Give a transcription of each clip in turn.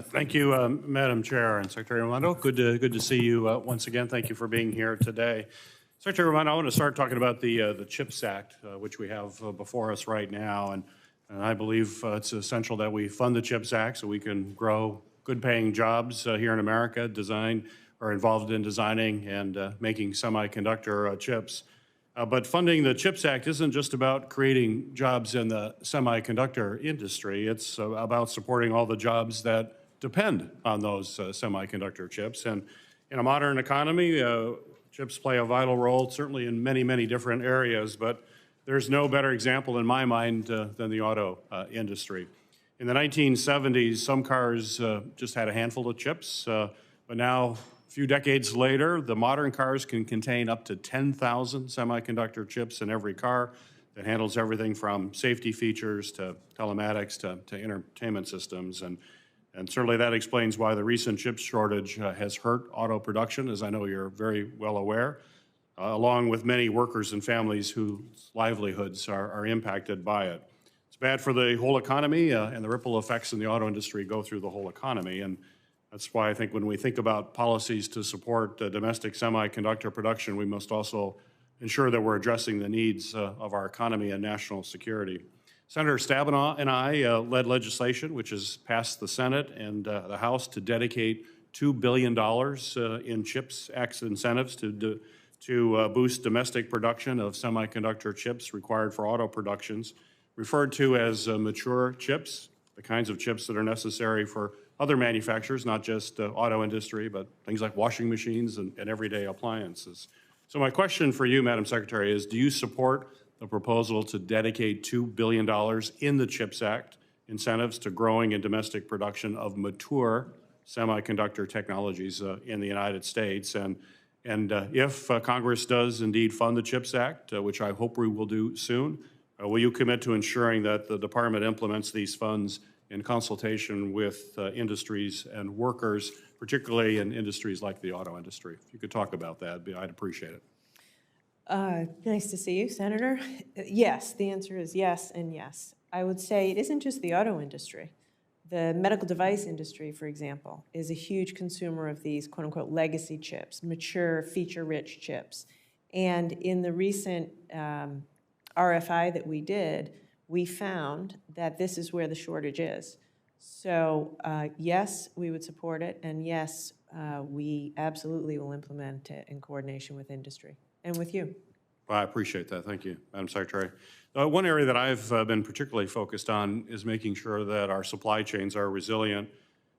Thank you, Madam Chair and Secretary Raimondo. Good to see you once again. Thank you for being here today. Secretary Raimondo, I want to start talking about the CHIPS Act, which we have before us right now. And I believe it's essential that we fund the CHIPS Act so we can grow good-paying jobs here in America, involved in designing and making semiconductor chips. But funding the CHIPS Act isn't just about creating jobs in the semiconductor industry. It's about supporting all the jobs that depend on those semiconductor chips. And in a modern economy, chips play a vital role, certainly in many, many different areas, but there's no better example in my mind than the auto industry. In the 1970s, some cars just had a handful of chips, but now, a few decades later, the modern cars can contain up to 10,000 semiconductor chips in every car that handles everything from safety features to telematics to entertainment systems. And certainly that explains why the recent chip shortage has hurt auto production, as I know you're very well aware, along with many workers and families whose livelihoods are impacted by it. It's bad for the whole economy, and the ripple effects in the auto industry go through the whole economy. And that's why I think when we think about policies to support domestic semiconductor production, we must also ensure that we're addressing the needs of our economy and national security. Senator Stabenow and I led legislation which has passed the Senate and the House to dedicate $2 billion in CHIPS Act incentives to boost domestic production of semiconductor chips required for auto productions, referred to as mature chips, the kinds of chips that are necessary for other manufacturers, not just auto industry, but things like washing machines and everyday appliances. So my question for you, Madam Secretary, is do you support the proposal to dedicate $2 billion in the CHIPS Act incentives to growing and domestic production of mature semiconductor technologies in the United States? And if Congress does indeed fund the CHIPS Act, which I hope we will do soon, will you commit to ensuring that the department implements these funds in consultation with industries and workers, particularly in industries like the auto industry? If you could talk about that, I'd appreciate it. Nice to see you, Senator. Yes, the answer is yes and yes. I would say it isn't just the auto industry. The medical device industry, for example, is a huge consumer of these quote-unquote legacy chips, mature, feature-rich chips. And in the recent RFI that we did, we found that this is where the shortage is. So yes, we would support it, and yes, we absolutely will implement it in coordination with industry and with you. Well, I appreciate that. Thank you, Madam Secretary. One area that I've been particularly focused on is making sure that our supply chains are resilient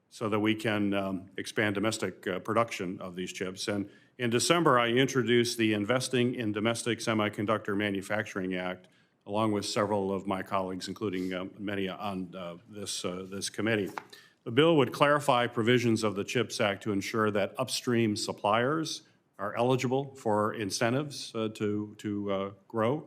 so that we can expand domestic production of these chips. And in December, I introduced the Investing in Domestic Semiconductor Manufacturing Act, along with several of my colleagues, including many on this committee. The bill would clarify provisions of the CHIPS Act to ensure that upstream suppliers are eligible for incentives to grow.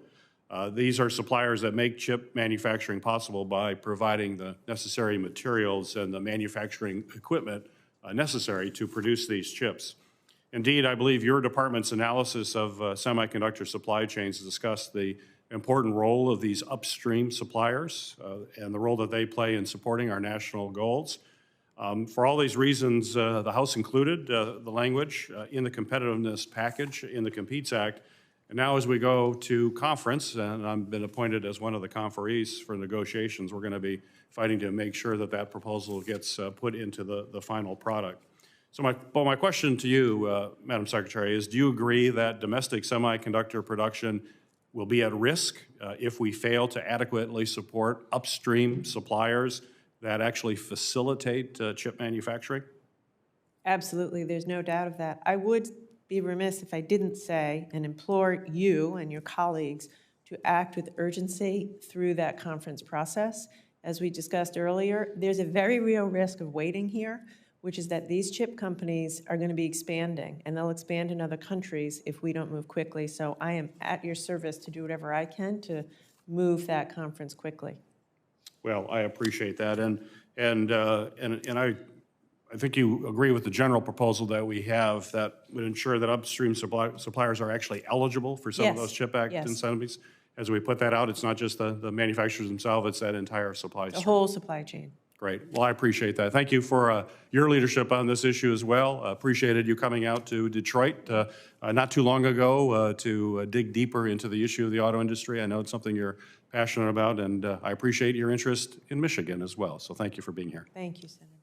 These are suppliers that make chip manufacturing possible by providing the necessary materials and the manufacturing equipment necessary to produce these chips. Indeed, I believe your department's analysis of semiconductor supply chains discussed the important role of these upstream suppliers and the role that they play in supporting our national goals. For all these reasons, the House included the language in the competitiveness package in the Competes Act. And now as we go to conference, and I've been appointed as one of the conferees for negotiations, we're going to be fighting to make sure that that proposal gets put into the final product. So my question to you, Madam Secretary, is do you agree that domestic semiconductor production will be at risk if we fail to adequately support upstream suppliers that actually facilitate chip manufacturing? Absolutely, there's no doubt of that. I would be remiss if I didn't say and implore you and your colleagues to act with urgency through that conference process. As we discussed earlier, there's a very real risk of waiting here, which is that these chip companies are going to be expanding, and they'll expand in other countries if we don't move quickly. So I am at your service to do whatever I can to move that conference quickly. Well, I appreciate that, and I think you agree with the general proposal that we have that would ensure that upstream suppliers are actually eligible for some of those CHIP Act incentives. As we put that out, it's not just the manufacturers themselves; it's that entire supply chain. The whole supply chain. Great. Well, I appreciate that. Thank you for your leadership on this issue as well. Appreciated you coming out to Detroit not too long ago to dig deeper into the issue of the auto industry. I know it's something you're passionate about, and I appreciate your interest in Michigan as well. So thank you for being here. Thank you, Senator.